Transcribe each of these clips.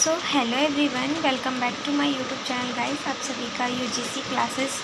So hello everyone, welcome back to my YouTube channel guys. आप सभी का UGC classes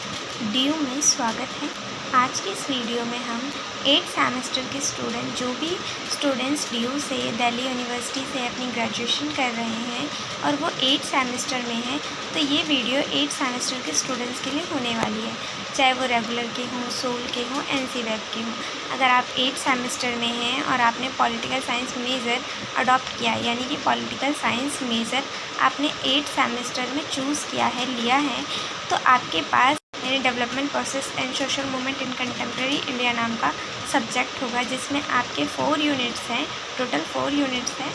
DU में स्वागत है। आज की इस वीडियो में हम 8th सेमेस्टर के स्टूडेंट जो भी स्टूडेंट्स डीयू से दिल्ली यूनिवर्सिटी से अपनी ग्रेजुएशन कर रहे हैं और वो 8th सेमेस्टर में हैं, तो ये वीडियो 8th सेमेस्टर के स्टूडेंट्स के लिए होने वाली है, चाहे वो रेगुलर के हों, सोल के हों, एनसी वेब के हों। अगर आप 8th सेमेस्टर में हैं और आपने पॉलिटिकल साइंस मेजर अडॉप्ट किया है, यानी कि पॉलिटिकल साइंस मेजर आपने 8th सेमेस्टर में चूज़ किया है, लिया है, तो आपके पास यानी development process and social movement in contemporary India नाम का सब्जेक्ट होगा, जिसमें आपके 4 यूनिट्स हैं, टोटल 4 यूनिट्स हैं।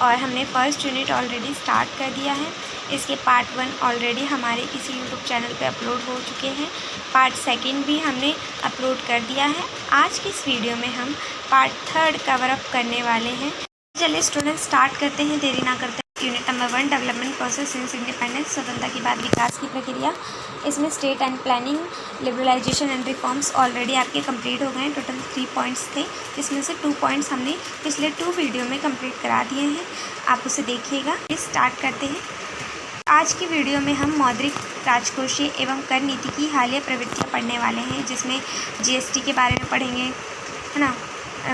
और हमने फर्स्ट यूनिट ऑलरेडी स्टार्ट कर दिया है। इसके पार्ट 1 ऑलरेडी हमारे इसी यूट्यूब चैनल पे अपलोड हो चुके हैं। पार्ट 2 भी हमने अपलोड कर दिया है। आज की इस वीडियो में हम पार्ट 3 कवर अप करने वाले हैं। चलिए स्टूडेंट स्टार्ट करते हैं, देरी ना करते हैं। Unit number 1 development process since independence, स्वतंत्रता के बाद विकास की प्रक्रिया। इसमें state and planning, liberalisation and reforms already आपके कंप्लीट हो गए हैं। टोटल 3 पॉइंट्स थे, जिसमें से 2 पॉइंट्स हमने पिछले 2 वीडियो में कंप्लीट करा दिए हैं। आप उसे देखिएगा। स्टार्ट करते हैं। आज की वीडियो में हम मौद्रिक, राजकोषीय एवं कर नीति की हालिया प्रवृत्तियाँ पढ़ने वाले हैं, जिसमें जीएसटी के बारे में पढ़ेंगे, है ना।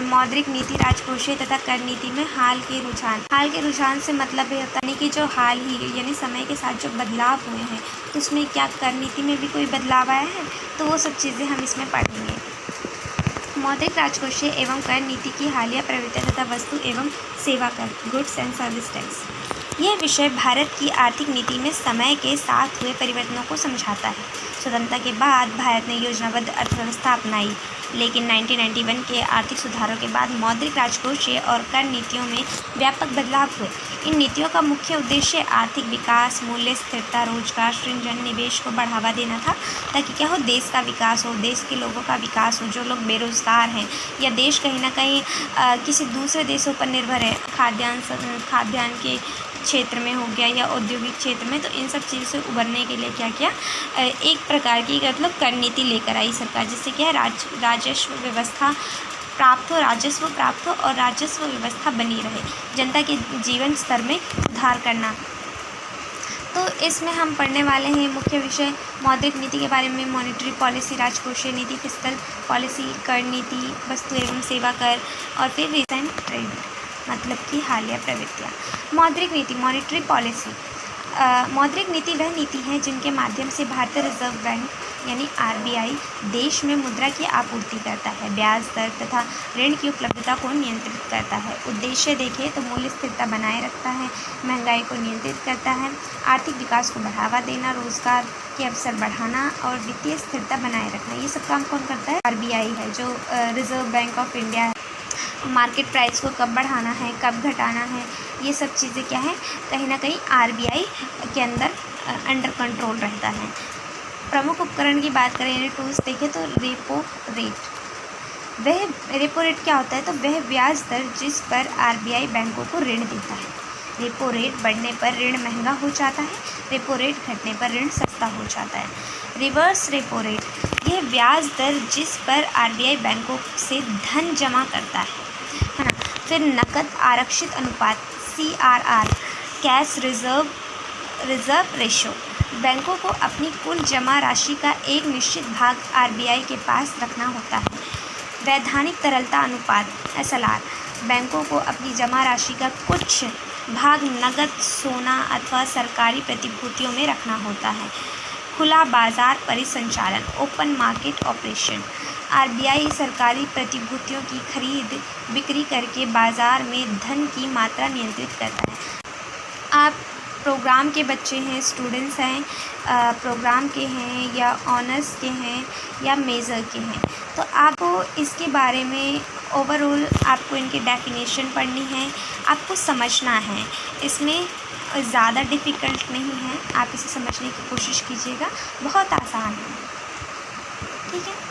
मौद्रिक नीति, राजकोषीय तथा कर नीति में हाल के रुझान। हाल के रुझान से मतलब ये होता है कि जो हाल ही यानी समय के साथ जो बदलाव हुए हैं, तो उसमें क्या कर नीति में भी कोई बदलाव आया है, तो वो सब चीज़ें हम इसमें पढ़ेंगे। मौद्रिक, राजकोषीय एवं कर नीति की हालिया प्रवृत्तियाँ तथा वस्तु एवं सेवा कर, गुड्स एंड सर्विस टैक्स। यह विषय भारत की आर्थिक नीति में समय के साथ हुए परिवर्तनों को समझाता है। स्वतंत्रता के बाद भारत ने योजनाबद्ध अर्थव्यवस्था अपनाई, लेकिन 1991 के आर्थिक सुधारों के बाद मौद्रिक, राजकोषीय और कर नीतियों में व्यापक बदलाव हुए। इन नीतियों का मुख्य उद्देश्य आर्थिक विकास, मूल्य स्थिरता, रोजगार सृजन, निवेश को बढ़ावा देना था, ताकि क्या हो, देश का विकास हो, देश के लोगों का विकास हो। जो लोग बेरोजगार हैं या देश कहीं ना कहीं किसी दूसरे देशों पर निर्भर है, खाद्यान्न के क्षेत्र में हो गया या औद्योगिक क्षेत्र में, तो इन सब चीज़ों से उबरने के लिए क्या किया, एक प्रकार की मतलब कर नीति लेकर आई सरकार, जिससे क्या है, राजस्व व्यवस्था प्राप्त हो, राजस्व प्राप्त हो और राजस्व व्यवस्था बनी रहे, जनता के जीवन स्तर में सुधार करना। तो इसमें हम पढ़ने वाले हैं मुख्य विषय मौद्रिक नीति के बारे में, मॉनेटरी पॉलिसी, राजकोषीय नीति, फिस्कल पॉलिसी, कर नीति, वस्तु एवं सेवा कर, और फिर रिसेंट ट्रेड मतलब कि हालिया प्रवृत्तियाँ। मौद्रिक नीति, मॉनेटरी पॉलिसी। मौद्रिक नीति वह नीति है जिनके माध्यम से भारतीय रिजर्व बैंक यानी आरबीआई देश में मुद्रा की आपूर्ति करता है, ब्याज दर तथा ऋण की उपलब्धता को नियंत्रित करता है। उद्देश्य देखें तो मूल्य स्थिरता बनाए रखता है, महंगाई को नियंत्रित करता है, आर्थिक विकास को बढ़ावा देना, रोजगार के अवसर बढ़ाना और वित्तीय स्थिरता बनाए रखना। ये सब काम कौन करता है? आरबीआई है, जो रिजर्व बैंक ऑफ इंडिया है। मार्केट प्राइस को कब बढ़ाना है, कब घटाना है, ये सब चीज़ें क्या है, कहीं ना कहीं आरबीआई के अंडर कंट्रोल रहता है। प्रमुख उपकरण की बात करें, यानी टूल्स देखें तो रेपो रेट। रेपो रेट क्या होता है, तो वह ब्याज दर जिस पर आरबीआई बैंकों को ऋण देता है। रेपो रेट बढ़ने पर ऋण महंगा हो जाता है, रेपो रेट घटने पर ऋण सस्ता हो जाता है। रिवर्स रेपो रेट, यह ब्याज दर जिस पर आरबीआई बैंकों से धन जमा करता है ना। फिर नकद आरक्षित अनुपात, CRR, कैश रिजर्व रेशो, बैंकों को अपनी कुल जमा राशि का एक निश्चित भाग आरबीआई के पास रखना होता है। वैधानिक तरलता अनुपात, SLR, बैंकों को अपनी जमा राशि का कुछ भाग नकद, सोना अथवा सरकारी प्रतिभूतियों में रखना होता है। खुला बाजार परिसंचालन, ओपन मार्केट ऑपरेशन, आरबीआई सरकारी प्रतिभूतियों की खरीद बिक्री करके बाजार में धन की मात्रा नियंत्रित करता है। आप प्रोग्राम के बच्चे हैं, स्टूडेंट्स हैं, प्रोग्राम के हैं या ऑनर्स के हैं या मेजर के हैं, तो आपको इसके बारे में ओवरऑल आपको इनके डेफिनेशन पढ़नी है, आपको समझना है। इसमें ज़्यादा डिफ़िकल्ट नहीं है, आप इसे समझने की कोशिश कीजिएगा, बहुत आसान है, ठीक है।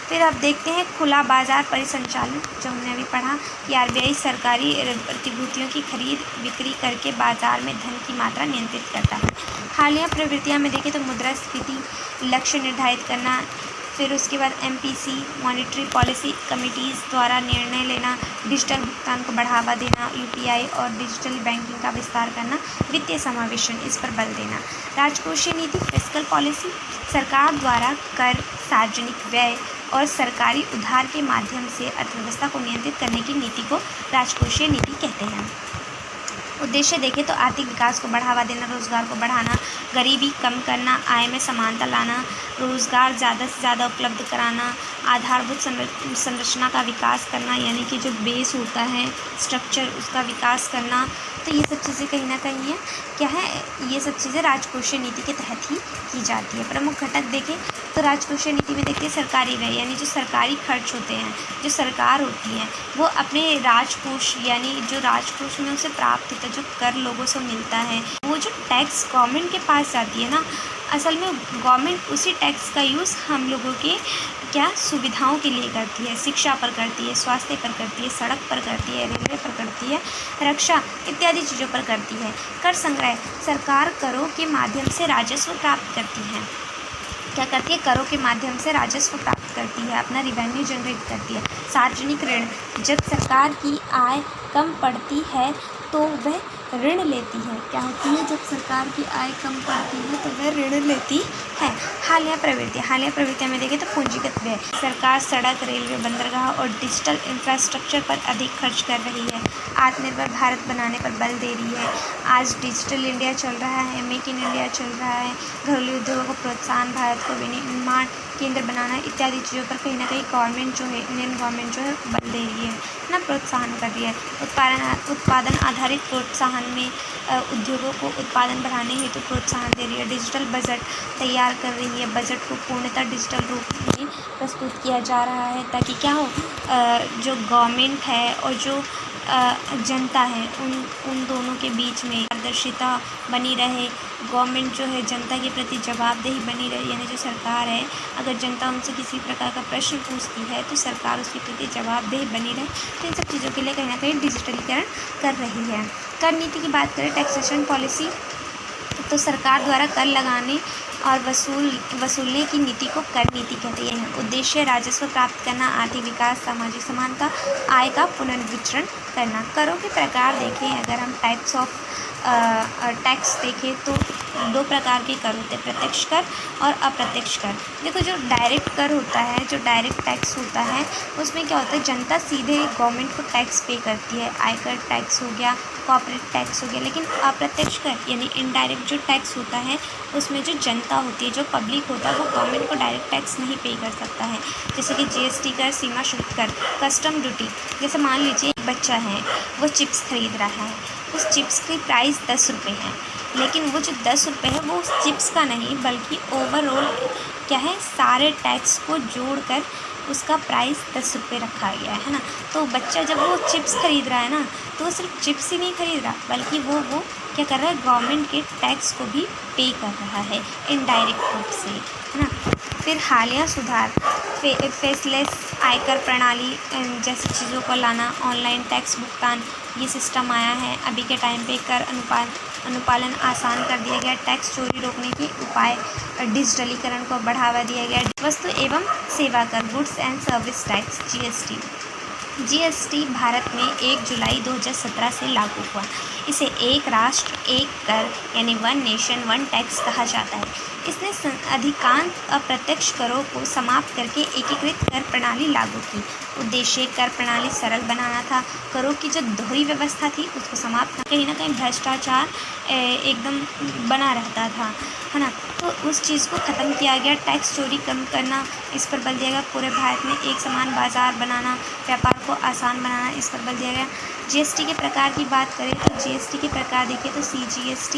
फिर अब देखते हैं खुला बाजार परिसंचालन, जो हमने अभी पढ़ा कि आरबीआई सरकारी प्रतिभूतियों की खरीद बिक्री करके बाजार में धन की मात्रा नियंत्रित करता है। हालिया प्रवृत्तियाँ में देखें तो मुद्रास्फीति, लक्ष्य निर्धारित करना, फिर उसके बाद MPC मॉनेटरी पॉलिसी कमिटीज़ द्वारा निर्णय लेना, डिजिटल भुगतान को बढ़ावा देना, UPI और डिजिटल बैंकिंग का विस्तार करना, वित्तीय समावेशन इस पर बल देना। राजकोषीय नीति फिस्कल पॉलिसी सरकार द्वारा कर, सार्वजनिक व्यय और सरकारी उधार के माध्यम से अर्थव्यवस्था को नियंत्रित करने की नीति को राजकोषीय नीति कहते हैं। उद्देश्य देखें तो आर्थिक विकास को बढ़ावा देना, रोजगार को बढ़ाना, गरीबी कम करना, आय में समानता लाना, रोजगार ज़्यादा से ज़्यादा उपलब्ध कराना, आधारभूत संरचना का विकास करना, यानी कि जो बेस होता है स्ट्रक्चर उसका विकास करना। तो ये सब चीज़ें कहीं ना कहीं क्या है, ये सब चीज़ें राजकोषीय नीति के तहत ही की जाती है। प्रमुख घटक देखें तो राजकोषीय नीति में देखिए सरकारी व्यय, यानी जो सरकारी खर्च होते हैं, जो सरकार होती है वो अपने राजकोष, यानी जो राजकोष में उसे प्राप्त होता है, जो कर लोगों से मिलता है, वो जो टैक्स गवर्नमेंट के पास जाती है ना, असल में गवर्नमेंट उसी टैक्स का यूज़ हम लोगों के क्या सुविधाओं के लिए करती है, शिक्षा पर करती है, स्वास्थ्य पर करती है, सड़क पर करती है, रेलवे पर करती है, रक्षा इत्यादि चीज़ों पर करती है। कर संग्रह सरकार करों के माध्यम से राजस्व प्राप्त करती है। क्या करती है? करों के माध्यम से राजस्व प्राप्त करती है, अपना रिवेन्यू जनरेट करती है। सार्वजनिक ऋण, जब सरकार की आय कम पड़ती है तो वह ऋण लेती है। क्या होती है? जब सरकार की आय कम पड़ती है तो वह ऋण लेती है। हालिया प्रवृत्तियाँ में देखें तो पूंजीगत व्यय, सरकार सड़क, रेलवे, बंदरगाह और डिजिटल इंफ्रास्ट्रक्चर पर अधिक खर्च कर रही है। आत्मनिर्भर भारत बनाने पर बल दे रही है। आज डिजिटल इंडिया चल रहा है, मेक इन इंडिया चल रहा है, घरेलू उद्योगों को प्रोत्साहन, भारत को विनिर्माण केंद्र बनाना इत्यादि चीज़ों पर कहीं ना कहीं गवर्नमेंट जो है, इंडियन गवर्नमेंट जो है बल दे रही है ना, प्रोत्साहन कर रही है। उत्पादन आधारित प्रोत्साहन में उद्योगों को उत्पादन बढ़ाने हेतु प्रोत्साहन दे रही है। डिजिटल बजट तैयार कर रही है, बजट को पूर्णतः डिजिटल रूप में प्रस्तुत किया जा रहा है ताकि क्या हो, जो गवर्नमेंट है और जो जनता है उन दोनों के बीच में पारदर्शिता बनी रहे। गवर्नमेंट जो है जनता के प्रति जवाबदेही बनी रहे, यानी जो सरकार है अगर जनता उनसे किसी प्रकार का प्रश्न पूछती है तो सरकार उसके प्रति जवाबदेही बनी रहे। तो इन सब चीज़ों के लिए कहीं ना कहीं डिजिटलीकरण कर रही है। कर नीति की बात करें, टैक्सेशन पॉलिसी, तो सरकार द्वारा कर लगाने और वसूलने की नीति को कर नीति कहते हैं। उद्देश्य राजस्व प्राप्त करना, आर्थिक विकास, सामाजिक समानता, आय का पुनर्वितरण करना। करों के प्रकार देखें, अगर हम टाइप्स ऑफ टैक्स देखें तो दो प्रकार के कर होते हैं, प्रत्यक्ष कर और अप्रत्यक्ष कर। देखो जो डायरेक्ट कर होता है, जो डायरेक्ट टैक्स होता है, उसमें क्या होता है, जनता सीधे गवर्नमेंट को टैक्स पे करती है, आयकर टैक्स हो गया, कॉर्पोरेट टैक्स हो गया। लेकिन अप्रत्यक्ष कर यानी इनडायरेक्ट जो टैक्स होता है उसमें जो जनता होती है, जो पब्लिक होता है, वो गवर्नमेंट को डायरेक्ट टैक्स नहीं पे कर सकता है। जैसे कि GST कर, सीमा शुल्क कर, कस्टम ड्यूटी। जैसे मान लीजिए एक बच्चा है, वो चिप्स खरीद रहा है, उस चिप्स की प्राइस 10 रुपये है, लेकिन वो जो 10 रुपये है वो उस चिप्स का नहीं बल्कि ओवरऑल क्या है, सारे टैक्स को जोड़कर उसका प्राइस 10 रुपये रखा गया है ना। तो बच्चा जब वो चिप्स खरीद रहा है ना, तो वो सिर्फ चिप्स ही नहीं खरीद रहा बल्कि वो क्या कर रहा है, गवर्नमेंट के टैक्स को भी पे कर रहा है इनडायरेक्ट रूप से, है ना। फिर हालिया सुधार, फेसलेस आयकर प्रणाली जैसी चीज़ों को लाना, ऑनलाइन टैक्स भुगतान, ये सिस्टम आया है। अभी के टाइम पे कर अनुपालन आसान कर दिया गया, टैक्स चोरी रोकने के उपाय, डिजिटलीकरण को बढ़ावा दिया गया। वस्तु एवं सेवा कर, goods and service tax, GST Bharat में 1 जुलाई 2017 से लागू हुआ। इसे एक राष्ट्र एक कर यानी वन नेशन वन टैक्स कहा जाता है। इसने अधिकांश अप्रत्यक्ष करों को समाप्त करके एकीकृत कर प्रणाली लागू की। उद्देश्य कर प्रणाली सरल बनाना था, करों की जो दोहरी व्यवस्था थी उसको समाप्त करना, कहीं ना कहीं भ्रष्टाचार एकदम बना रहता था, है ना। तो उस चीज़ को ख़त्म किया गया। टैक्स चोरी कम करना, इस पर बल दिया गया। पूरे भारत में एक समान बाज़ार बनाना, व्यापार को आसान बनाना, इस पर बल दिया गया। GST के प्रकार की बात करें तो GST के प्रकार देखिए तो CGST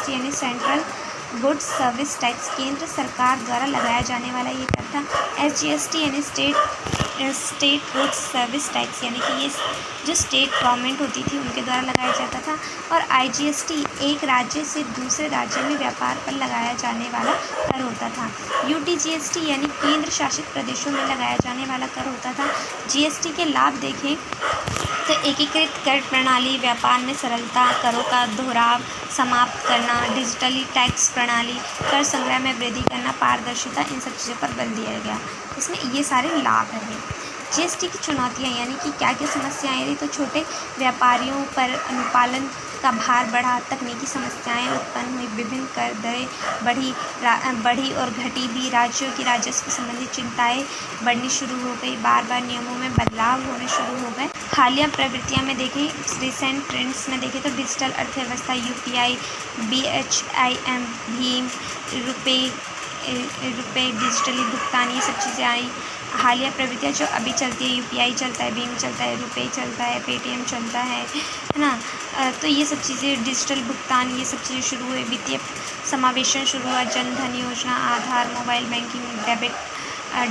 यानी सेंट्रल गुड्स सर्विस टैक्स, केंद्र सरकार द्वारा लगाया जाने वाला ये कर था। SGST यानी स्टेट गुड्स सर्विस टैक्स, यानी कि ये जो स्टेट गवर्नमेंट होती थी उनके द्वारा लगाया जाता था। और IGST एक राज्य से दूसरे राज्य में व्यापार पर लगाया जाने वाला कर होता था। UTGST यानी केंद्र शासित प्रदेशों में लगाया जाने वाला कर होता था। GST के लाभ देखें तो तो एकीकृत कर प्रणाली, व्यापार में सरलता, करों का दोहराव समाप्त करना, डिजिटली टैक्स प्रणाली, कर संग्रह में वृद्धि करना, पारदर्शिता, इन सब चीज़ों पर बल दिया गया। इसमें ये सारे लाभ हैं। जीएसटी की चुनौतियाँ यानी कि क्या क्या समस्याएं रही, तो छोटे व्यापारियों पर अनुपालन का भार बढ़ा, तकनीकी समस्याएं उत्पन्न हुई, विभिन्न कर दरें बढ़ी और घटी भी, राज्यों की राजस्व संबंधी चिंताएं बढ़नी शुरू हो गई, बार बार नियमों में बदलाव होने शुरू हो गए। हालिया प्रवृत्तियां में देखें, रिसेंट ट्रेंड्स में देखें तो डिजिटल अर्थव्यवस्था, यूपीआई, BHIM, भीम, रुपए, डिजिटली भुगतान, ये सब चीज़ें आई। हालिया प्रवृत्तियाँ जो अभी चलती है, यूपीआई चलता है, भीम चलता है, रुपए चलता है, पेटीएम चलता है ना। तो ये सब चीज़ें, डिजिटल भुगतान, ये सब चीज़ें शुरू हुए। वित्तीय समावेशन शुरू हुआ, Jan Dhan Yojana, Aadhaar, mobile banking, debit,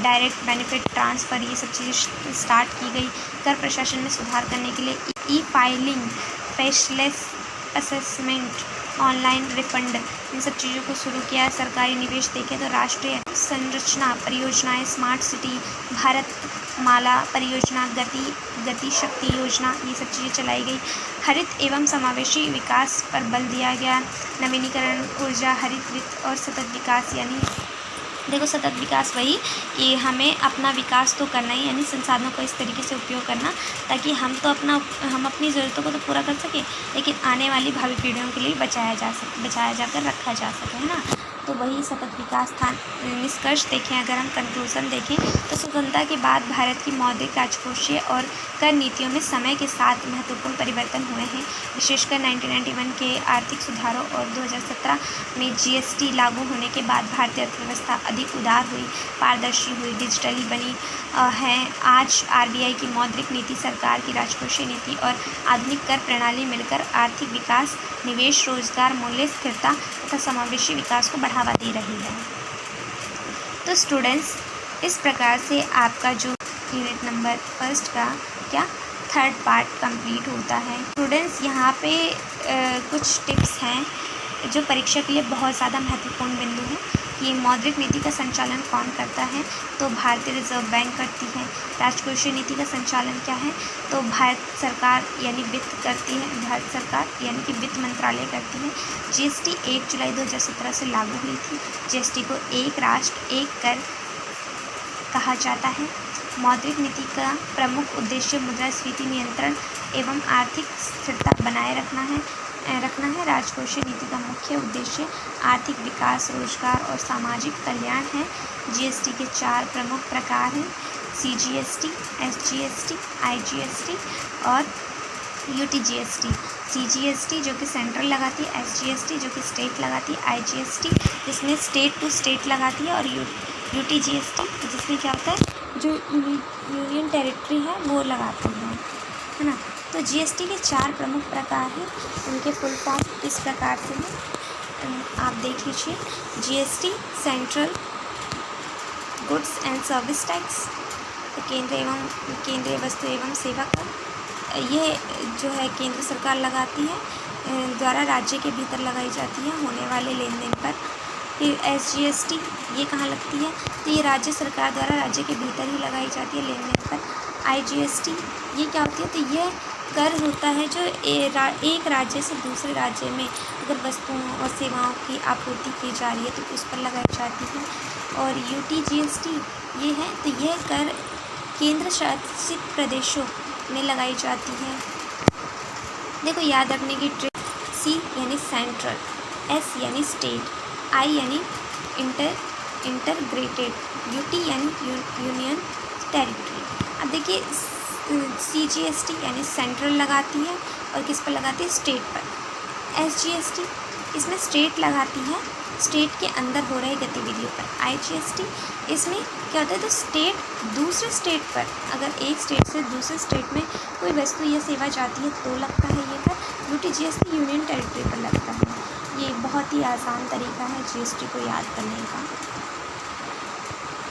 direct benefit transfer, ये सब चीज़ें स्टार्ट की गई। कर प्रशासन में सुधार करने के लिए e filing, faceless assessment, online refund, इन सब चीज़ों को शुरू किया। सरकारी निवेश देखें तो राष्ट्रीय संरचना परियोजनाएं, स्मार्ट सिटी, भारत माला परियोजना, गति शक्ति योजना, ये सब चीज़ें चलाई गई। हरित एवं समावेशी विकास पर बल दिया गया। नवीनीकरण ऊर्जा, हरित वित्त और सतत विकास, यानी देखो सतत विकास वही कि हमें अपना विकास तो करना ही, यानी संसाधनों का इस तरीके से उपयोग करना ताकि हम अपनी ज़रूरतों को तो पूरा कर सकें, लेकिन आने वाली भावी पीढ़ियों के लिए बचाया जाकर रखा जा सके, है ना। तो वही सतत विकास था। निष्कर्ष देखें, अगर हम कंक्लूजन देखें तो स्वतंत्रता के बाद भारत की मौद्रिक, राजकोषीय और कर नीतियों में समय के साथ महत्वपूर्ण परिवर्तन हुए हैं। विशेषकर 1991 के आर्थिक सुधारों और 2017 में जीएसटी लागू होने के बाद भारतीय अर्थव्यवस्था अधिक उदार हुई, पारदर्शी हुई, डिजिटली बनी है। आज आरबीआई की मौद्रिक नीति, सरकार की राजकोषीय नीति और आधुनिक कर प्रणाली मिलकर आर्थिक विकास, निवेश, रोजगार, मूल्य स्थिरता तथा समावेशी विकास को बढ़ावा दे रही है। तो स्टूडेंट्स, इस प्रकार से आपका जो यूनिट नंबर 1 का थर्ड पार्ट कंप्लीट होता है। स्टूडेंट्स, यहाँ पे कुछ टिप्स हैं जो परीक्षा के लिए बहुत ज़्यादा महत्वपूर्ण बिंदु हैं कि मौद्रिक नीति का संचालन कौन करता है, तो भारतीय रिजर्व बैंक करती है। राजकोषीय नीति का संचालन क्या है, तो भारत सरकार यानी वित्त करती है, भारत सरकार यानी कि वित्त मंत्रालय करती है। जीएसटी 1 जुलाई 2017 से लागू हुई थी। जीएसटी को एक राष्ट्र एक कर कहा जाता है। मौद्रिक नीति का प्रमुख उद्देश्य मुद्रास्फीति नियंत्रण एवं आर्थिक स्थिरता बनाए रखना है। राजकोषीय नीति का मुख्य उद्देश्य आर्थिक विकास, रोजगार और सामाजिक कल्याण है। जीएसटी के 4 प्रमुख प्रकार हैं: सीजीएसटी, एसजीएसटी, आईजीएसटी और यूटीजीएसटी। सीजीएसटी जो कि सेंट्रल लगाती है, एसजीएसटी जो कि स्टेट लगाती है, आईजीएसटी जिसमें स्टेट टू स्टेट लगाती है और यूटीजीएसटी जिसमें क्या होता है, जो यूनियन टेरिटरी है वो लगाती है ना। तो जीएसटी के 4 प्रमुख प्रकार हैं, उनके फुल फॉर्म इस प्रकार से हैं, आप देख लीजिए। GST central goods and service tax, केंद्रीय वस्तु एवं सेवा कर, ये जो है केंद्र सरकार लगाती है, द्वारा राज्य के भीतर लगाई जाती है होने वाले लेन देन पर। फिर एसजीएसटी, ये कहाँ लगती है, तो ये राज्य सरकार द्वारा राज्य के भीतर ही लगाई जाती है लेन देन पर। आईजीएसटी, ये क्या होती है, तो ये कर होता है जो एक राज्य से दूसरे राज्य में अगर वस्तुओं और सेवाओं की आपूर्ति की जा रही है तो उस पर लगाई जाती है। और यूटीजीएसटी ये है, तो यह कर केंद्र शासित प्रदेशों में लगाई जाती है। देखो याद रखने की ट्रिक, सी यानी सेंट्रल, एस यानी स्टेट, आई यानी इंटरग्रेटेड, यूटी यानी यूनियन टेरिटरी। अब देखिए सीजीएसटी यानी सेंट्रल लगाती है और किस पर लगाती है, स्टेट पर। एसजीएसटी इसमें स्टेट लगाती है स्टेट के अंदर हो रही गतिविधियों पर। आईजीएसटी इसमें क्या होता है, तो स्टेट दूसरे स्टेट पर, अगर एक स्टेट से दूसरे स्टेट में कोई वस्तु या सेवा जाती है तो लगता है ये कर। यूटीजीएसटी यूनियन टेरिटरी पर लगता है। ये बहुत ही आसान तरीका है जीएसटी को याद करने का।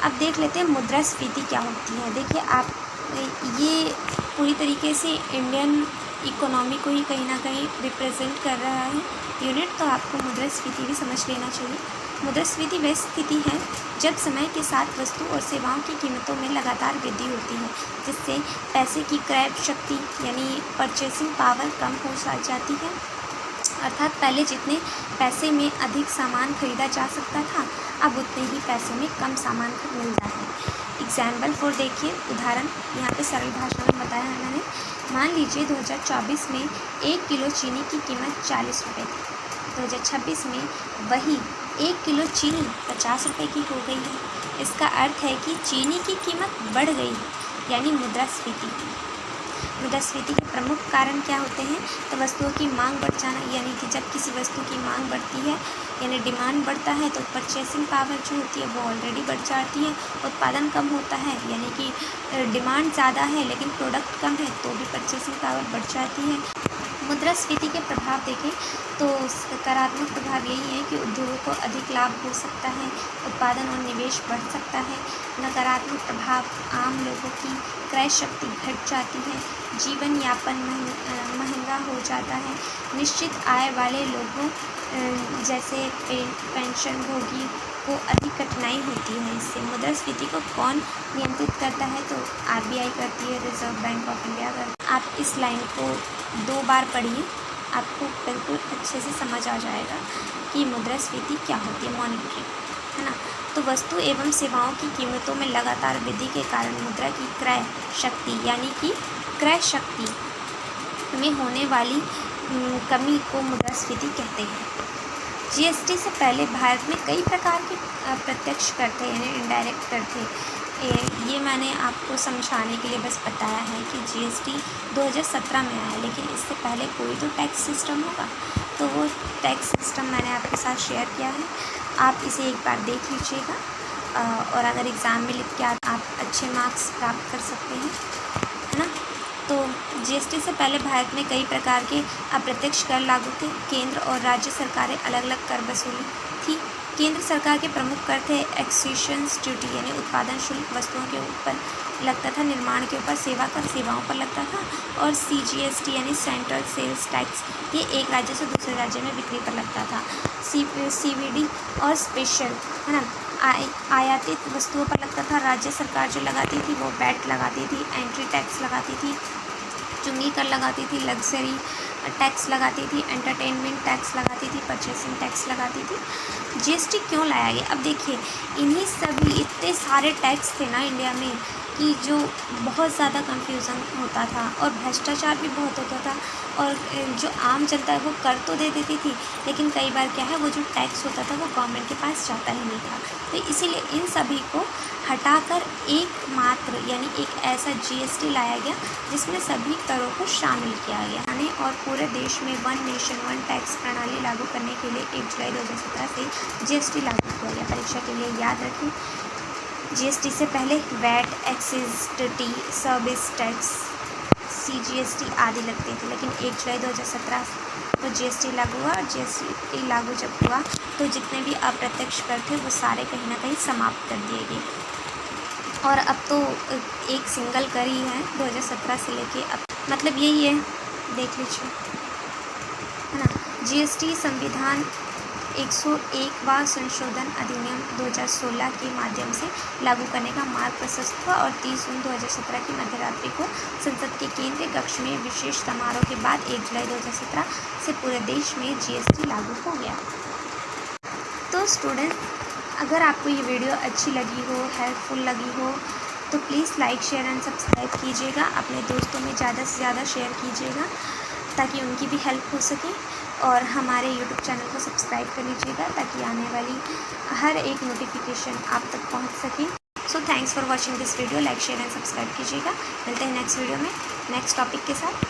अब देख लेते हैं मुद्रास्फीति क्या होती है। देखिए आप, ये पूरी तरीके से इंडियन इकोनॉमी को ही कहीं ना कहीं रिप्रेजेंट कर रहा है। यूनिट तो आपको मुद्रास्फीति भी समझ लेना चाहिए। मुद्रास्फीति वह स्थिति है जब समय के साथ वस्तु और सेवाओं की कीमतों में लगातार वृद्धि होती है, जिससे पैसे की क्रय शक्ति यानी परचेसिंग पावर कम हो जाती है। अर्थात पहले जितने पैसे में अधिक सामान खरीदा जा सकता था, अब उतने ही पैसे में कम सामान मिल रहा है। एग्जाम्पल फॉर देखिए, उदाहरण यहाँ पे सरल भाषा में बताया है मैंने। मान लीजिए 2024 में 1 किलो चीनी की कीमत 40 रुपये थी। 2026 में वही 1 किलो चीनी 50 रुपये की हो गई है। इसका अर्थ है कि चीनी की कीमत बढ़ गई है, यानी मुद्रास्फीति। मुद्रास्फीति के प्रमुख कारण क्या होते हैं? तो वस्तुओं की मांग बढ़ जाना, यानी कि जब किसी वस्तु की मांग बढ़ती है यानी डिमांड बढ़ता है तो परचेसिंग पावर जो होती है वो ऑलरेडी बढ़ जाती है। उत्पादन कम होता है, यानी कि डिमांड ज़्यादा है लेकिन प्रोडक्ट कम है तो भी परचेसिंग पावर बढ़ जाती है। मुद्रास्फीति के प्रभाव देखें तो सकारात्मक प्रभाव यही है कि उद्योगों को अधिक लाभ हो सकता है, उत्पादन और निवेश बढ़ सकता है। नकारात्मक प्रभाव, आम लोगों की क्रय शक्ति घट जाती है, जीवन यापन महंगा हो जाता है। निश्चित आय वाले लोगों जैसे पेंशनभोगी को अधिक कठिनाई होती है। इससे मुद्रास्फीति को कौन नियंत्रित करता है? तो RBI करती है, रिजर्व बैंक ऑफ इंडिया करती है। आप इस लाइन को 2 बार पढ़िए, आपको बिल्कुल अच्छे से समझ आ जाएगा कि मुद्रास्फीति क्या होती है, मॉनेटरी, है ना। तो वस्तु एवं सेवाओं की कीमतों में लगातार वृद्धि के कारण मुद्रा की क्रय शक्ति यानी कि क्रय शक्ति में होने वाली कमी को मुद्रास्फीति कहते हैं। GST से पहले भारत में कई प्रकार के प्रत्यक्ष कर थे, यानी इनडायरेक्ट कर थे। ये मैंने आपको समझाने के लिए बस बताया है कि GST 2017 में आया, लेकिन इससे पहले कोई तो टैक्स सिस्टम होगा, तो वो टैक्स सिस्टम मैंने आपके साथ शेयर किया है। आप इसे एक बार देख लीजिएगा और अगर एग्ज़ाम में लिख के आप अच्छे मार्क्स प्राप्त कर सकते हैं, है ना। तो GST से पहले भारत में कई प्रकार के अप्रत्यक्ष कर लागू थे। केंद्र और राज्य सरकारें अलग अलग कर वसूली थी। केंद्र सरकार के प्रमुख कर थे एक्सचेंज ड्यूटी, यानी उत्पादन शुल्क वस्तुओं के ऊपर लगता था, निर्माण के ऊपर, सेवा कर सेवाओं पर लगता था, और CGST यानी सेंट्रल सेल्स टैक्स, ये एक राज्य से दूसरे राज्य में बिक्री पर लगता था। CVD और स्पेशल, है ना, आयातित वस्तुओं पर लगता था। राज्य सरकार जो लगाती थी वो वैट लगाती थी, एंट्री टैक्स लगाती थी, चुंगी कर लगाती थी, लग्जरी टैक्स लगाती थी, एंटरटेनमेंट टैक्स लगाती थी, परचेसिंग टैक्स लगाती थी। GST क्यों लाया गया? अब देखिए, इन्हीं सभी इतने सारे टैक्स थे ना इंडिया में कि जो बहुत ज़्यादा कंफ्यूजन होता था और भ्रष्टाचार भी बहुत होता था, और जो आम जनता है वो कर तो दे देती थी, लेकिन कई बार क्या है, वो जो टैक्स होता था वो गवर्नमेंट के पास जाता ही नहीं था। तो इसीलिए इन सभी को हटाकर एकमात्र यानी एक ऐसा GST लाया गया जिसमें सभी करों को शामिल किया गया, और पूरे देश में वन नेशन वन टैक्स प्रणाली लागू करने के लिए 1 जुलाई 2017 से GST लागू किया गया। परीक्षा के लिए याद रखें, GST से पहले VAT, excise duty, service tax, CGST आदि लगते थे, लेकिन 1 जुलाई 2017 तो GST लागू हुआ, और GST लागू जब हुआ तो जितने भी अप्रत्यक्ष कर थे वो सारे कहीं ना कहीं समाप्त कर दिए गए, और अब तो एक सिंगल कर ही है 2017 से लेके अब, मतलब यही है, देख लीजिए, है ना। GST संविधान 101वां संशोधन अधिनियम 2016 के माध्यम से लागू करने का मार्ग प्रशस्त हुआ, और 30 जून 2017 की मध्यरात्रि को संसद के केंद्रीय कक्ष में विशेष समारोह के बाद 1 जुलाई 2017 से पूरे देश में GST लागू हो गया। तो स्टूडेंट, अगर आपको ये वीडियो अच्छी लगी हो, हेल्पफुल लगी हो, तो please like, share and subscribe कीजिएगा। अपने दोस्तों में ज़्यादा से ज़्यादा शेयर कीजिएगा ताकि उनकी भी हेल्प हो सके, और हमारे YouTube चैनल को सब्सक्राइब कर लीजिएगा ताकि आने वाली हर एक नोटिफिकेशन आप तक पहुंच सके। So thanks for watching this video. Like, share and subscribe कीजिएगा। मिलते हैं नेक्स्ट वीडियो में नेक्स्ट टॉपिक के साथ।